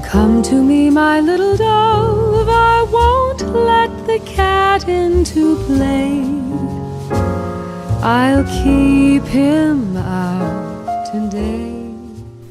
Come to me, my little dove, I won't let the cat into play. I'll keep him out today.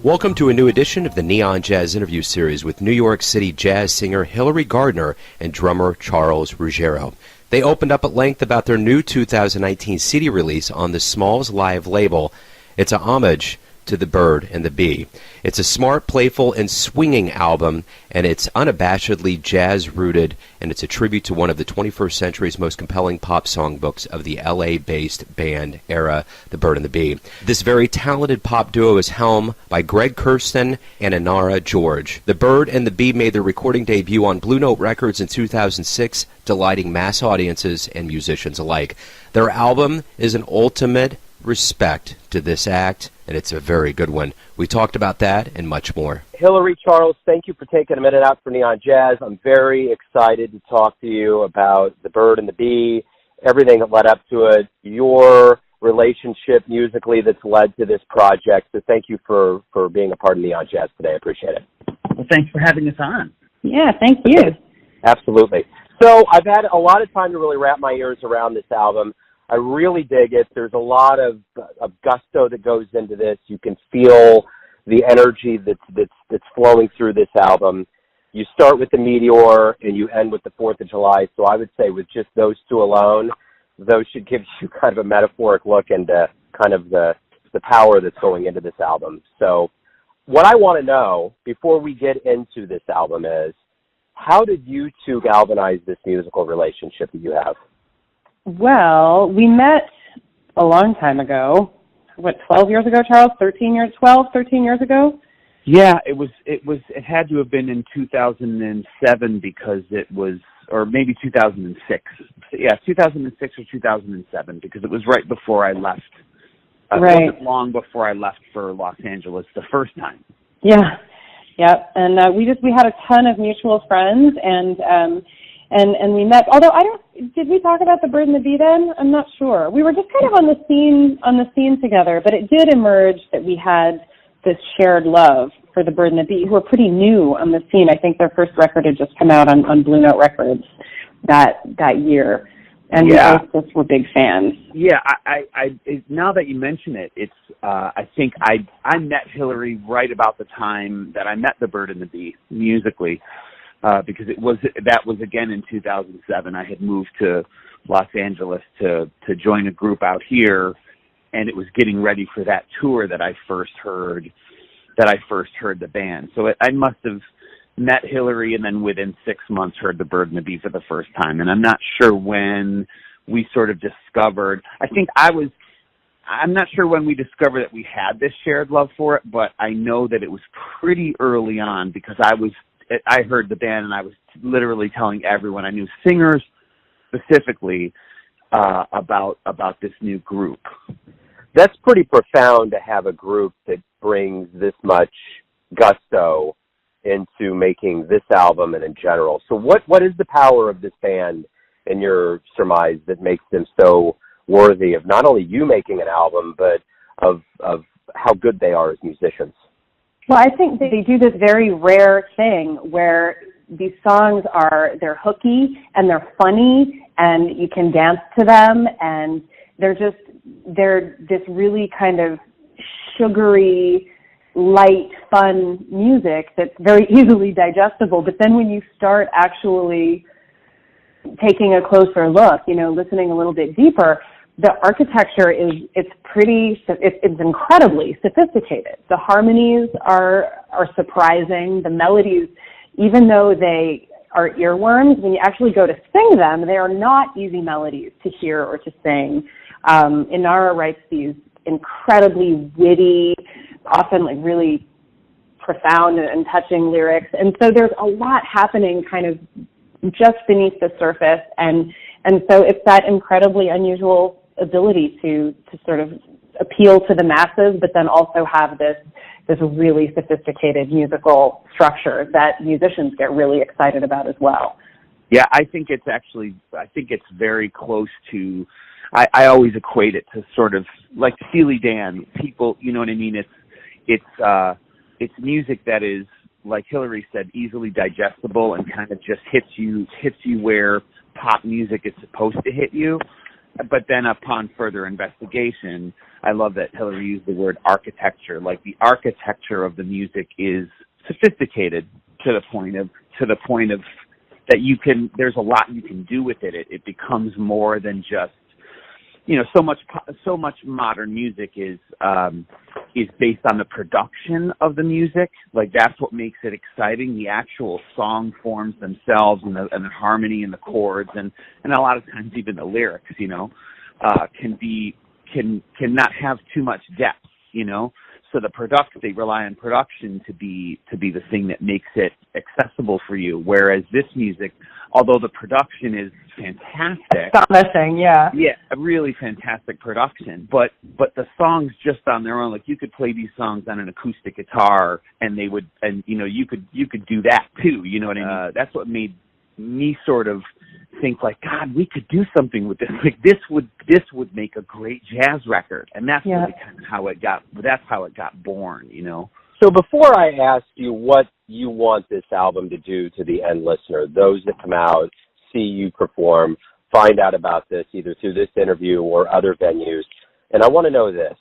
Welcome to a new edition of the Neon Jazz Interview Series with New York City jazz singer Hilary Gardner and drummer Charles Ruggiero. They opened up at length about their new 2019 CD release on the SmallsLIVE label. It's a homage to the bird and the bee. It's a smart, playful, and swinging album, and it's unabashedly jazz-rooted, and it's a tribute to one of the 21st century's most compelling pop songbooks of the LA-based band era, The Bird and the Bee. This very talented pop duo is helmed by Greg Kurstin and Inara George. The Bird and the Bee made their recording debut on Blue Note Records in 2006, delighting mass audiences and musicians alike. Their album is an ultimate respect to this act, and it's a very good one. We talked about that and much more. Hilary, Charles, thank you for taking a minute out for Neon Jazz. I'm very excited to talk to you about The Bird and the Bee, everything that led up to it, your relationship musically that's led to this project. So thank you for being a part of Neon Jazz today. I appreciate it. Well, thanks for having us on. Yeah, thank you. Absolutely. So I've had a lot of time to really wrap my ears around this album. I really dig it. There's a lot of gusto that goes into this. You can feel the energy that's flowing through this album. You start with the Meteor and you end with the 4th of July. So I would say with just those two alone, those should give you kind of a metaphoric look into kind of the power that's going into this album. So what I want to know before we get into this album is, how did you two galvanize this musical relationship that you have? Well, we met a long time ago. 12 years ago, Charles? 13 years ago? Yeah, it had to have been in 2007 because it was, or maybe 2006. Yeah, 2006 or 2007 because it was right before I left. Right. It wasn't long before I left for Los Angeles the first time. Yeah. Yep. And we had a ton of mutual friends and we met, although did we talk about The Bird and the Bee then? I'm not sure. We were just kind of on the scene together, but it did emerge that we had this shared love for The Bird and the Bee, who are pretty new on the scene. I think their first record had just come out on Blue Note Records that year. And yeah. We both were big fans. Yeah, I now that you mention it, it's I think I met Hilary right about the time that I met The Bird and the Bee musically. Because that was again in 2007. I had moved to Los Angeles to join a group out here, and it was getting ready for that tour that I first heard the band. So I must have met Hilary, and then within 6 months heard The Bird and the Bee for the first time. And I'm not sure when we sort of discovered. I'm not sure when we discovered that we had this shared love for it, but I know that it was pretty early on because I heard the band and I was literally telling everyone I knew, singers specifically, about this new group. That's pretty profound to have a group that brings this much gusto into making this album and in general. So what is the power of this band in your surmise that makes them so worthy of not only you making an album, but of how good they are as musicians? Well, I think they do this very rare thing where these songs they're hooky and they're funny and you can dance to them, and they're this really kind of sugary, light, fun music that's very easily digestible. But then when you start actually taking a closer look, listening a little bit deeper, the architecture it's incredibly sophisticated. The harmonies are surprising. The melodies, even though they are earworms, when you actually go to sing them, they are not easy melodies to hear or to sing. Inara writes these incredibly witty, often like really profound and touching lyrics, and so there's a lot happening kind of just beneath the surface, and so it's that incredibly unusual ability to sort of appeal to the masses, but then also have this really sophisticated musical structure that musicians get really excited about as well. Yeah, I think it's very close to, I always equate it to sort of like Steely Dan. People, you know what I mean? It's music that is like Hilary said, easily digestible and kind of just hits you where pop music is supposed to hit you. But then upon further investigation, I love that Hilary used the word architecture. Like, the architecture of the music is sophisticated to the point of that there's a lot you can do with it. It becomes more than just, so much modern music is based on the production of the music. Like, that's what makes it exciting. The actual song forms themselves and the harmony and the chords and a lot of times even the lyrics, can not have too much depth, So they rely on production to be the thing that makes it accessible for you. Whereas this music, although the production is fantastic, astonishing, yeah, a really fantastic production, but the songs just on their own, like, you could play these songs on an acoustic guitar and they would, and you could do that too. You know what I mean? That's what made me sort of think, like, God, we could do something with this. Like, this would make a great jazz record, and that's really kind of how it got born. So before I ask you what you want this album to do to the end listener, those that come out, see you perform, find out about this either through this interview or other venues, and I want to know this: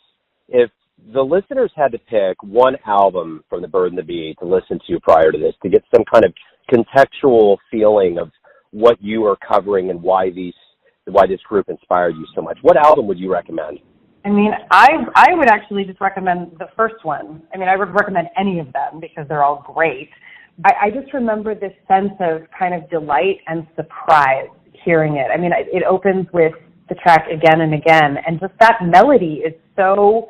if the listeners had to pick one album from the Bird and the Bee to listen to prior to this, to get some kind of contextual feeling of what you are covering and why this group inspired you so much, what album would you recommend? I mean, I would actually just recommend the first one. I mean, I would recommend any of them because they're all great. I just remember this sense of kind of delight and surprise hearing it. I mean, it opens with the track Again and Again, and just that melody is so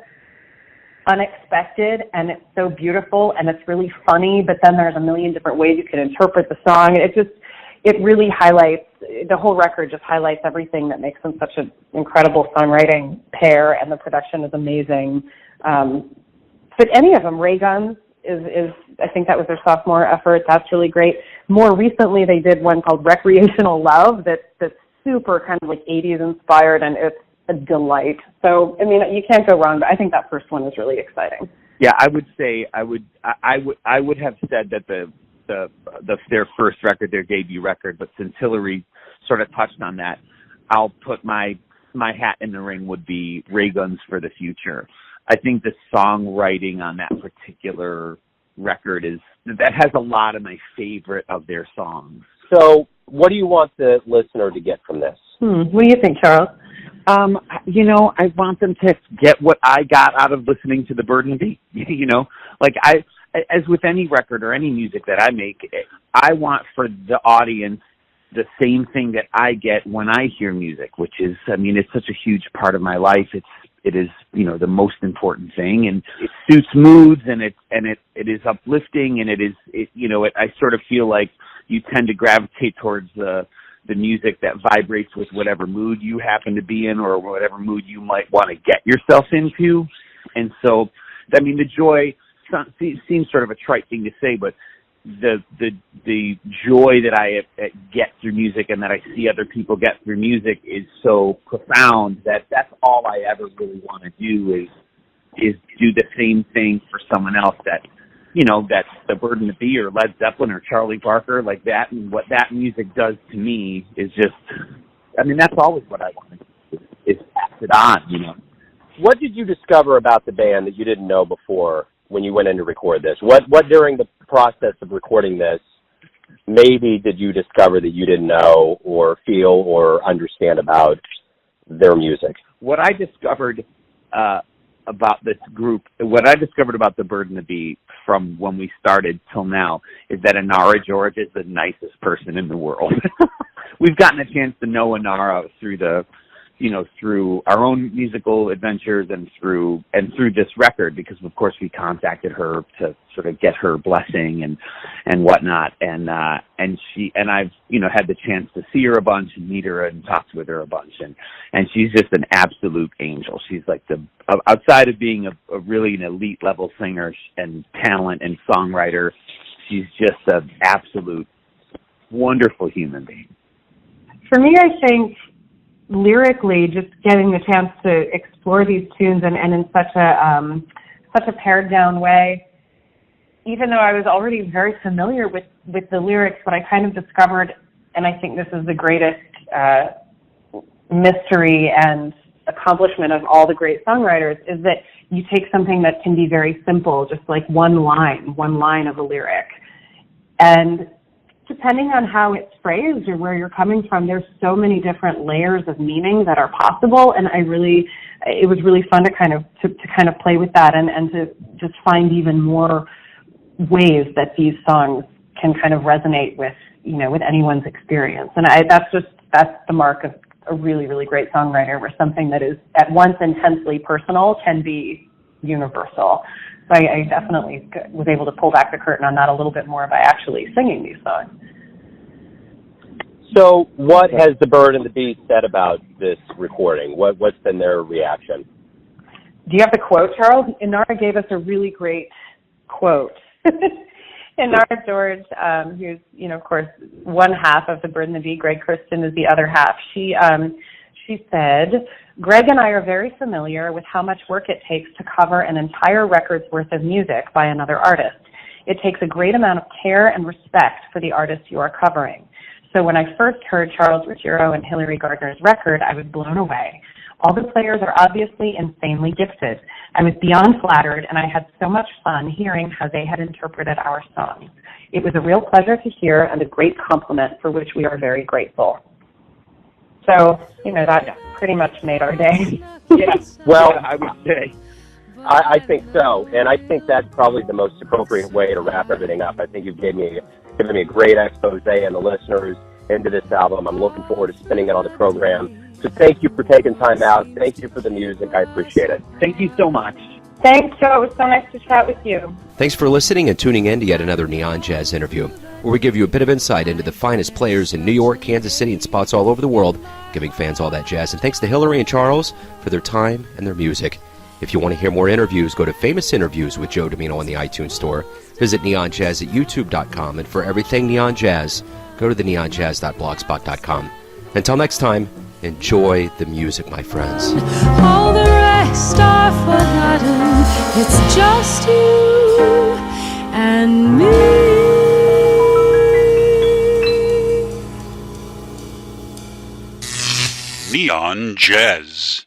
unexpected and it's so beautiful and it's really funny, but then there's a million different ways you can interpret the song. It really highlights, the whole record just highlights everything that makes them such an incredible songwriting pair, and the production is amazing. But any of them, Ray Guns is I think that was their sophomore effort. That's really great. More recently, they did one called Recreational Love that's super kind of like 80s inspired, and it's a delight. So, I mean, you can't go wrong, but I think that first one is really exciting. Yeah, I would say I would have said that their first record, their debut record, but since Hilary sort of touched on that, I'll put my hat in the ring would be Ray Guns for the Future. I think the songwriting on that particular record that has a lot of my favorite of their songs. So what do you want the listener to get from this? What do you think, Charles? I want them to get what I got out of listening to the Bird and the Bee. Like, as with any record or any music that I make, I want for the audience the same thing that I get when I hear music, which is, I mean, it's such a huge part of my life. It is, the most important thing, and it suits moods, and it is uplifting, and I sort of feel like you tend to gravitate towards the music that vibrates with whatever mood you happen to be in or whatever mood you might want to get yourself into. And so, I mean, the joy seems sort of a trite thing to say, but the joy that I get through music and that I see other people get through music is so profound that that's all I ever really want to do is do the same thing for someone else that the Bird and the Bee or Led Zeppelin or Charlie Parker, like that, and what that music does to me is just, I mean, that's always what I want to do, is pass it on, What did you discover about the band that you didn't know before when you went in to record this? What during the process of recording this, maybe did you discover that you didn't know or feel or understand about their music? What I discovered about this group, what I discovered about the Bird and the Bee from when we started till now is that Inara George is the nicest person in the world. We've gotten a chance to know Inara through our own musical adventures and through this record, because of course we contacted her to sort of get her blessing and whatnot, and I've had the chance to see her a bunch and meet her and talk with her a bunch, and she's just an absolute angel. She's like outside of being a really an elite level singer and talent and songwriter, she's just an absolute wonderful human being. For me, I think lyrically, just getting the chance to explore these tunes and in such a pared down way, even though I was already very familiar with the lyrics, what I kind of discovered, and I think this is the greatest mystery and accomplishment of all the great songwriters, is that you take something that can be very simple, just like one line of a lyric, and depending on how it's phrased or where you're coming from, there's so many different layers of meaning that are possible, and it was really fun to kind of play with that and to just find even more ways that these songs can kind of resonate with anyone's experience. And that's the mark of a really, really great songwriter, where something that is at once intensely personal can be universal. So I definitely was able to pull back the curtain on that a little bit more by actually singing these songs. So what has the bird and the bee said about this recording? What's been their reaction? Do you have the quote, Charles? Inara gave us a really great quote. Inara George, who's, of course, one half of the bird and the bee, Greg Kurstin is the other half. She said, Greg and I are very familiar with how much work it takes to cover an entire record's worth of music by another artist. It takes a great amount of care and respect for the artist you are covering. So when I first heard Charles Ruggiero and Hilary Gardner's record, I was blown away. All the players are obviously insanely gifted. I was beyond flattered, and I had so much fun hearing how they had interpreted our songs. It was a real pleasure to hear and a great compliment for which we are very grateful. So, that pretty much made our day. Yes. Well, I would say. I think so, and I think that's probably the most appropriate way to wrap everything up. I think you've given me a great expose and the listeners into this album. I'm looking forward to spinning it on the program. So thank you for taking time out. Thank you for the music. I appreciate it. Thank you so much. Thanks, Joe. It was so nice to chat with you. Thanks for listening and tuning in to yet another Neon Jazz interview, where we give you a bit of insight into the finest players in New York, Kansas City, and spots all over the world, giving fans all that jazz. And thanks to Hilary and Charles for their time and their music. If you want to hear more interviews, go to Famous Interviews with Joe Domino on the iTunes Store. Visit neonjazz at youtube.com. And for everything Neon Jazz, go to the neonjazz.blogspot.com. Until next time, enjoy the music, my friends. All the rest are forgotten. It's just you and me. Neon Jazz.